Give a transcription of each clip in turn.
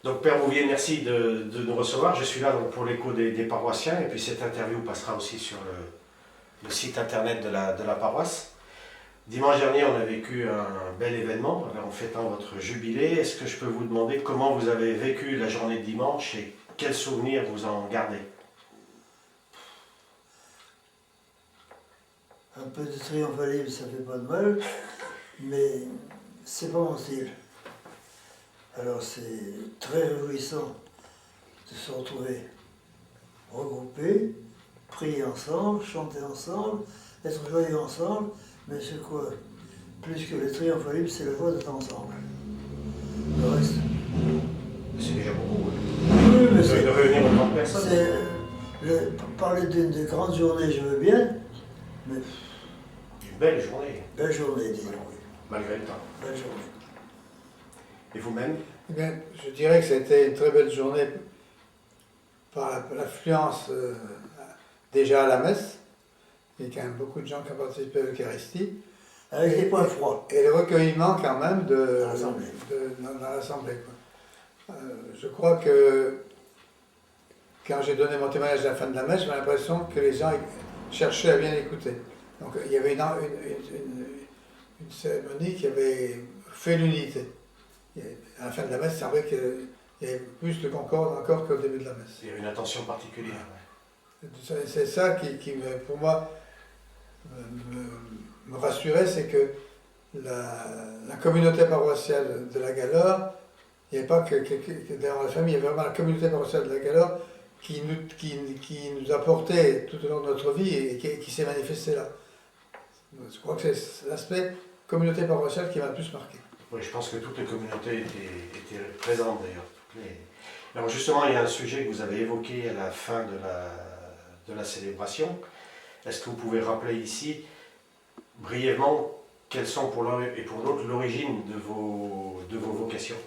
Donc Père Bouvier, merci de nous recevoir. Je suis là donc, pour l'écho des paroissiens et puis cette interview passera aussi sur le site internet de la paroisse. Dimanche dernier, on a vécu un bel événement en fêtant votre jubilé. Est-ce que je peux vous demander comment vous avez vécu la journée de dimanche et quels souvenirs vous en gardez? Un peu de triomphalisme, ça fait pas de mal, mais c'est pas mon style. Alors c'est très réjouissant de se retrouver regroupés, prier ensemble, chanter ensemble, être joyeux ensemble, mais c'est quoi? Plus que le triomphalisme, c'est le joie d'être ensemble. Le reste. C'est déjà beaucoup. Oui, mais De réunir autant de personnes. parler d'une de grande journée, je veux bien, mais Une belle journée, belle journée, disons, oui. malgré le temps. Belle journée. Et vous-même? Eh bien, je dirais que c'était une très belle journée par l'affluence déjà à la messe. Il y a quand même beaucoup de gens qui ont participé à l'Eucharistie. Avec les points froids. Et le recueillement quand même Dans dans l'Assemblée. Je crois que quand j'ai donné mon témoignage à la fin de la messe, j'ai l'impression que les gens cherchaient à bien écouter. Donc il y avait une cérémonie qui avait fait l'unité. À la fin de la messe, il semblait qu'il y avait plus de concorde encore qu'au début de la messe. Il y a une attention particulière. C'est ça qui pour moi, me rassurait, c'est que la communauté paroissiale de la Galore, il n'y avait pas que dans la famille, il y avait vraiment la communauté paroissiale de la Galore qui nous a porté tout au long de notre vie et qui s'est manifestée là. Je crois que c'est l'aspect communauté paroissiale qui m'a le plus marqué. Oui, je pense que toutes les communautés étaient présentes d'ailleurs. Alors justement, il y a un sujet que vous avez évoqué à la fin de la célébration. Est-ce que vous pouvez rappeler ici, brièvement, quelles sont pour l'un et pour l'autre l'origine de vos vocations?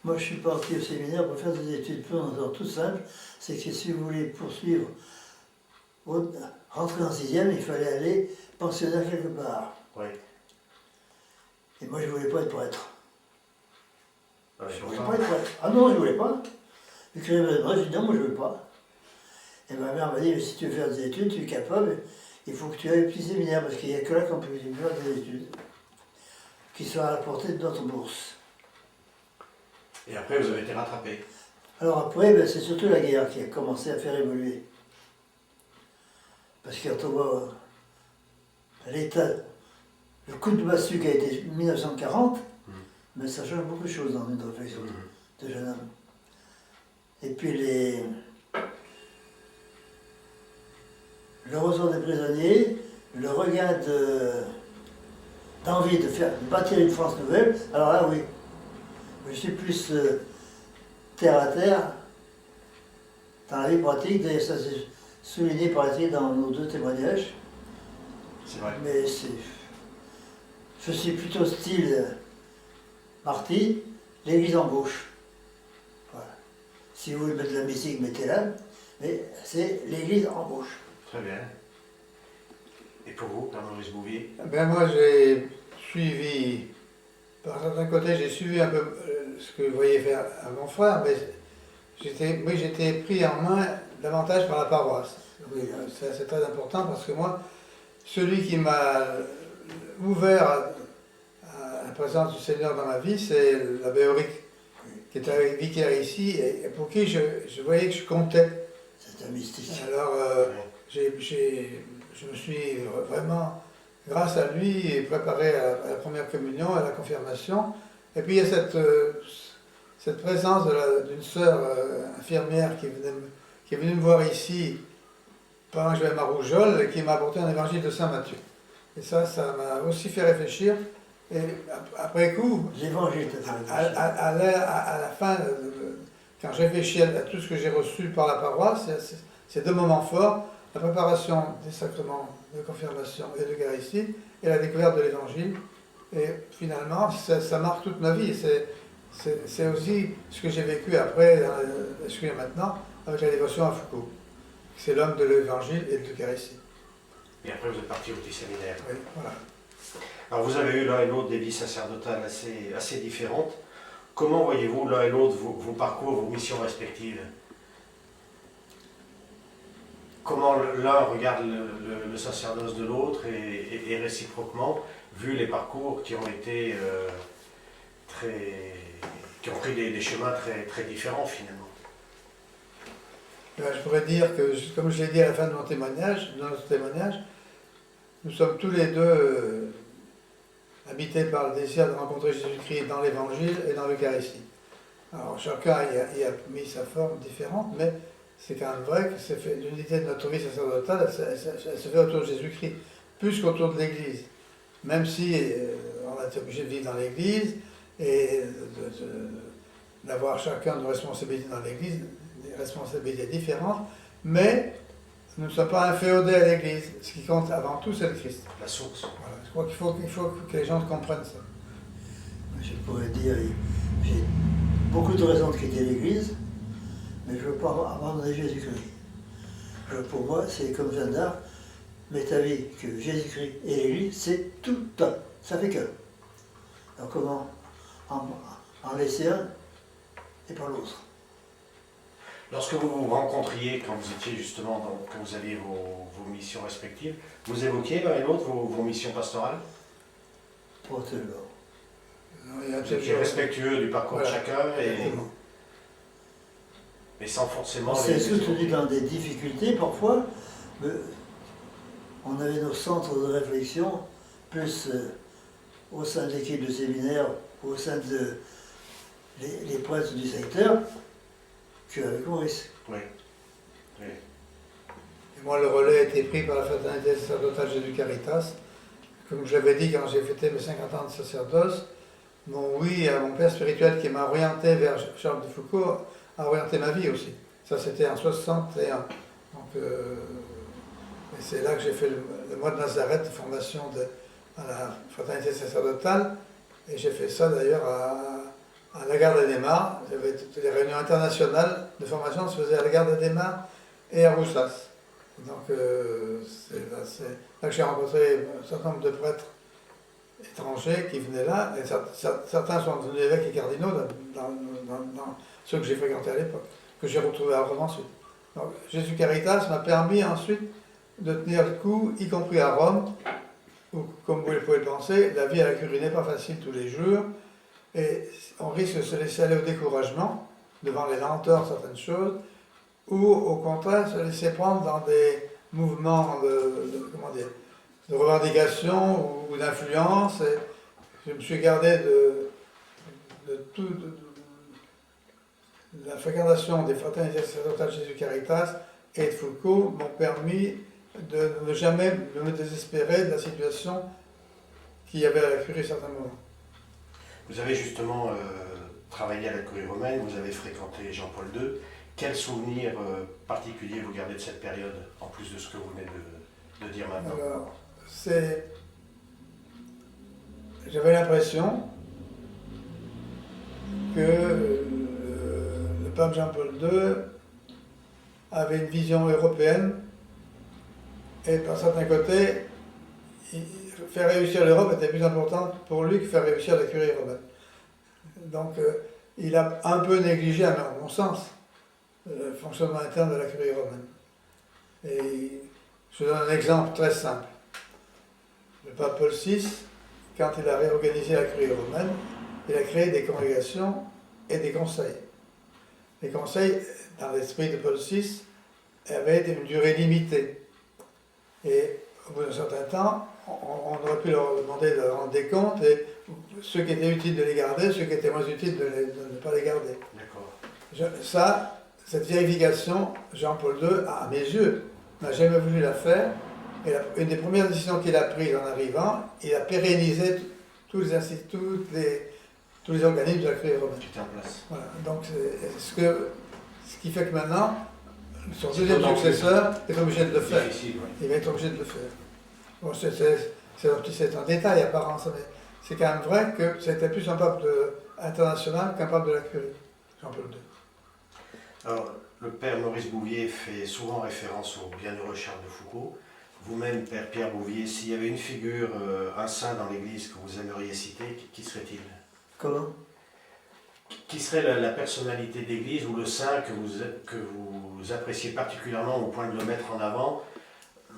Moi, je suis parti au séminaire pour faire des études pour un hasard tout simple. C'est que si vous voulez poursuivre, rentrer en sixième, il fallait aller pensionnaire quelque part. Oui. Et moi, je ne voulais pas être prêtre. Ah, Je ne voulais pas être prêtre. Ah non, je ne voulais pas. Le curé m'a dit, j'ai dit non, moi je ne veux pas. Et ma mère m'a dit, si tu veux faire des études, tu es capable, il faut que tu ailles au petit séminaire, parce qu'il n'y a que là qu'on peut faire des études qui soient à la portée de notre bourse. Et après, vous avez été rattrapé. Alors après, ben, c'est surtout la guerre qui a commencé à faire évoluer. Parce que quand on voit l'état, le coup de massue qui a été 1940, mais ça change beaucoup de choses dans une réflexion de jeune homme. Et puis le ressort des prisonniers, le regain d'envie de bâtir une France nouvelle, alors là oui, je suis plus terre à terre dans la vie pratique, d'ailleurs ça c'est souligné par exemple dans nos deux témoignages. C'est vrai. Mais je suis plutôt style Marty, l'église en gauche. Voilà. Si vous voulez mettre de la musique, mettez-la, mais c'est l'église en gauche. Très bien. Et pour vous, Père Maurice Bouvier? Ben moi, j'ai suivi, par certains côtés, j'ai suivi un peu ce que vous voyez faire à mon frère, mais j'étais pris en main davantage par la paroisse. Oui. C'est très important parce que moi, celui qui m'a ouvert à la présence du Seigneur dans ma vie, c'est l'abbé Auric, qui était vicaire ici et pour qui je voyais que je comptais. C'est un mystique. Alors, je me suis vraiment, grâce à lui, préparé à la première communion, à la confirmation. Et puis il y a cette présence d'une sœur infirmière qui est venue me voir ici pendant que j'avais ma rougeole et qui m'a apporté un évangile de Saint Matthieu. Et ça m'a aussi fait réfléchir. Et après coup, L'évangile, à la fin, quand je réfléchis à tout ce que j'ai reçu par la paroisse, c'est deux moments forts, la préparation des sacrements de confirmation et d'Eucharistie et la découverte de l'Évangile. Et finalement, ça marque toute ma vie. C'est aussi ce que j'ai vécu après, ce que j'ai maintenant, avec la dévotion à Foucault. C'est l'homme de l'Évangile et de l'Eucharistie. Et après, vous êtes parti au petit séminaire. Oui, voilà. Alors, vous avez eu l'un et l'autre des vies sacerdotales assez différentes. Comment voyez-vous l'un et l'autre vos parcours, vos missions respectives? Comment l'un regarde le sacerdoce de l'autre et réciproquement, vu les parcours qui ont été qui ont pris des chemins très différents finalement? Je pourrais dire que, comme je l'ai dit à la fin de mon témoignage, dans notre témoignage, nous sommes tous les deux habités par le désir de rencontrer Jésus-Christ dans l'Évangile et dans l'Eucharistie. Alors chacun y a mis sa forme différente, mais c'est quand même vrai que l'unité de notre vie sacerdotale, elle se fait autour de Jésus-Christ, plus qu'autour de l'Église. Même si on a été obligé de vivre dans l'Église et d'avoir chacun nos responsabilités dans l'Église, des responsabilités différentes, mais nous ne sommes pas inféodés à l'Église. Ce qui compte avant tout, c'est le Christ. La source. Voilà. Je crois qu'il faut que les gens comprennent ça. Je pourrais dire, j'ai beaucoup de raisons de quitter l'Église, mais je ne veux pas abandonner Jésus-Christ. Pour moi, c'est comme Jeanne d'Arc, mais ta vie que Jésus-Christ et l'Église, c'est tout un. Ça fait que. Alors comment en laisser un et pas l'autre? Lorsque vous vous rencontriez, quand vous étiez justement, quand vous aviez vos missions respectives, vous évoquiez l'un et l'autre vos missions pastorales? Pas tellement. Vous étiez respectueux du parcours de chacun mais sans forcément... On s'est soutenu dans des difficultés parfois, mais on avait nos centres de réflexion, plus au sein de l'équipe de séminaire, au sein de les prêtres du secteur, qu'avec Maurice. Oui. Oui. Et moi, le relais a été pris par la fraternité sacerdotale Jésus Caritas. Comme je l'avais dit quand j'ai fêté mes 50 ans de sacerdoce, mon oui à mon père spirituel qui m'a orienté vers Charles de Foucault a orienté ma vie aussi. Ça, c'était en 61. Donc, et c'est là que j'ai fait le mois de Nazareth, formation à la fraternité sacerdotale. Et j'ai fait ça d'ailleurs à la gare d'Adhémar. Les réunions internationales de formation se faisaient à la gare d'Adhémar et à Roussas. Donc, c'est là que j'ai rencontré un certain nombre de prêtres étrangers qui venaient là, et certains sont devenus évêques et cardinaux dans ceux que j'ai fréquentés à l'époque, que j'ai retrouvés à Rome ensuite. Donc, Jésus Caritas m'a permis ensuite de tenir le coup, y compris à Rome, où, comme vous pouvez le penser, la vie à la curie n'est pas facile tous les jours, et on risque de se laisser aller au découragement devant les lenteurs de certaines choses, ou au contraire se laisser prendre dans des mouvements de revendication ou d'influence. Je me suis gardé de la fréquentation des fraternités sacerdotales Jésus Caritas et de Foucault m'ont permis de ne jamais me désespérer de la situation qu'il y avait à la curie à certains moments. Vous avez justement travaillé à la curie romaine, vous avez fréquenté Jean-Paul II. Quels souvenirs particuliers vous gardez de cette période, en plus de ce que vous venez de dire maintenant? Alors, j'avais l'impression que le pape Jean-Paul II avait une vision européenne et par certains côtés, faire réussir l'Europe était plus important pour lui que faire réussir la curie romaine. Donc il a un peu négligé, à mon sens, le fonctionnement interne de la curie romaine. Et je donne un exemple très simple. Le pape Paul VI, quand il a réorganisé la curie romaine, il a créé des congrégations et des conseils. Les conseils, dans l'esprit de Paul VI, avaient une durée limitée. Et au bout d'un certain temps, on aurait pu leur demander de rendre des comptes, et ceux qui étaient utiles de les garder, ceux qui étaient moins utiles de ne pas les garder. D'accord. Cette vérification, Jean-Paul II, à mes yeux, n'a jamais voulu la faire. Et une des premières décisions qu'il a prises en arrivant, il a pérennisé tous les instituts, tous les organismes de la curie romaine. Tout est en place. Voilà. Donc, ce qui fait que maintenant, son deuxième successeur est obligé de le faire. Difficile, oui. Il va être obligé de le faire. Bon, c'est un détail apparent, mais c'est quand même vrai que c'était plus un pape international qu'un pape de la curie, Jean-Paul II. Alors, le père Maurice Bouvier fait souvent référence au bienheureux Charles de Foucault. Vous-même, père Pierre Bouvier, s'il y avait une figure, un saint dans l'Église que vous aimeriez citer, qui serait-il? Comment? Qui serait la personnalité d'église ou le saint que vous appréciez particulièrement au point de le mettre en avant?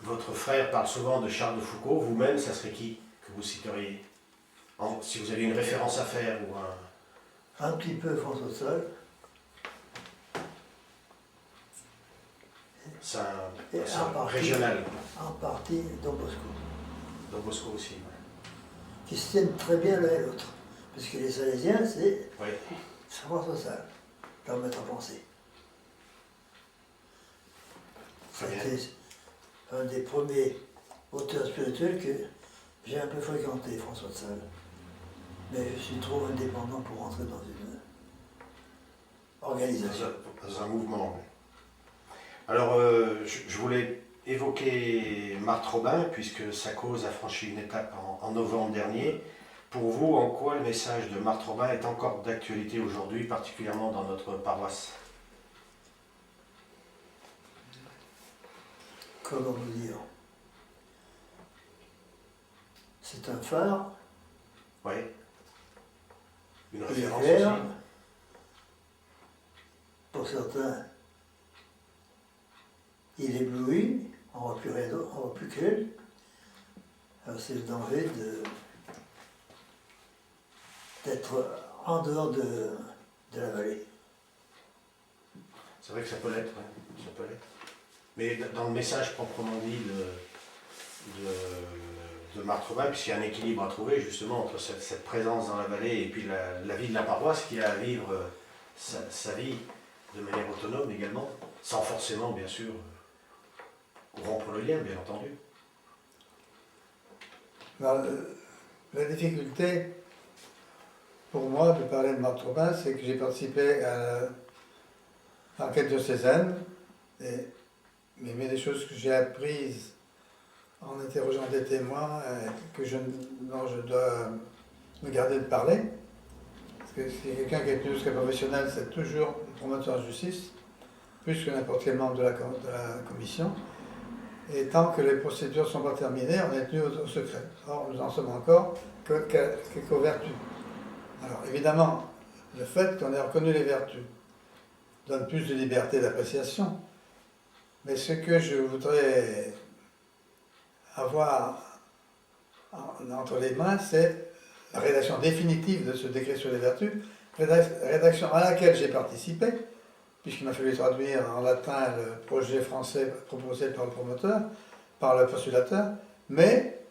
Votre frère parle souvent de Charles de Foucault, vous-même, ça serait qui que vous citeriez? Si vous avez une référence à faire ou un... Un petit peu François de Sales. C'est Et un saint en partie- régional. En partie Don Bosco. Don Bosco aussi. Ouais. Qui se tiennent très bien l'un et l'autre. Parce que les Salésiens, c'est Oui. François de Sales, leur maître à penser. Très bien. C'était un des premiers auteurs spirituels que j'ai un peu fréquenté, François de Sales. Mais je suis trop indépendant pour entrer dans une organisation. Dans un mouvement. Oui. Alors, je voulais évoquer Marthe Robin, puisque sa cause a franchi une étape en novembre dernier. Pour vous, en quoi le message de Marthe Robin est encore d'actualité aujourd'hui, particulièrement dans notre paroisse? Comment vous dire? C'est un phare, Oui. Une il est référence clair. aussi. Pour certains, il éblouit, on ne voit plus rien d'autre, on ne voit plus qu'elle. Alors c'est le danger d'être en dehors de la vallée. C'est vrai que ça peut l'être, ouais. Ça peut l'être. Mais dans le message proprement dit de Marthe Robin, puisqu'il y a un équilibre à trouver justement entre cette présence dans la vallée et puis la vie de la paroisse qui a à vivre sa vie de manière autonome également, sans forcément bien sûr rompre le lien, bien entendu. Alors, la difficulté pour moi de parler de Marthe Robin, c'est que j'ai participé à l'enquête diocésaine, mais des choses que j'ai apprises en interrogeant des témoins dont je dois me garder de parler. Parce que si quelqu'un qui est plus que professionnel, c'est toujours promoteur de justice, plus que n'importe quel membre de la commission. Et tant que les procédures ne sont pas terminées, on est tenu au secret. Or, nous en sommes encore qu'aux vertus. Alors, évidemment, le fait qu'on ait reconnu les vertus donne plus de liberté d'appréciation. Mais ce que je voudrais avoir entre les mains, c'est la rédaction définitive de ce décret sur les vertus, rédaction à laquelle j'ai participé, puisqu'il m'a fallu traduire en latin le projet français proposé par le promoteur, par le postulateur, mais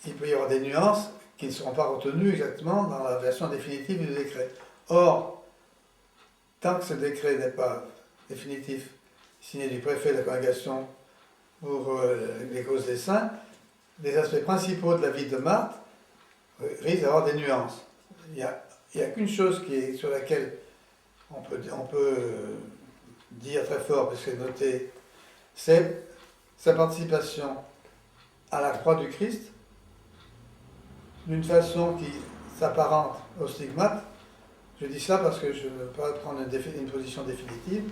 il peut y avoir des nuances qui ne seront pas retenues exactement dans la version définitive du décret. Or, tant que ce décret n'est pas définitif, signé du préfet de la congrégation pour les causes des saints, les aspects principaux de la vie de Marthe risquent d'avoir des nuances. Il n'y a qu'une chose sur laquelle on peut dire très fort, parce que c'est noté, c'est sa participation à la croix du Christ d'une façon qui s'apparente au stigmate. Je dis ça parce que je ne veux pas prendre une position définitive.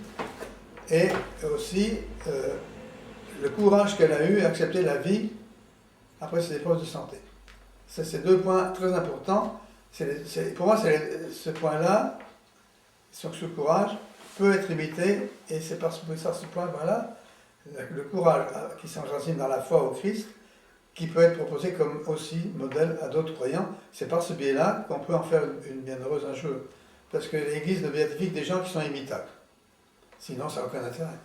Et aussi le courage qu'elle a eu à accepter la vie après ses épreuves de santé. C'est deux points très importants. Pour moi, ce point-là, sur ce courage, peut être imité, et c'est par ce point-là, le courage qui s'enracine dans la foi au Christ, qui peut être proposé comme aussi modèle à d'autres croyants. C'est par ce biais-là qu'on peut en faire une bienheureuse un jour. Parce que l'Église ne béatifie que des gens qui sont imitables. Sinon, ça n'a aucun intérêt.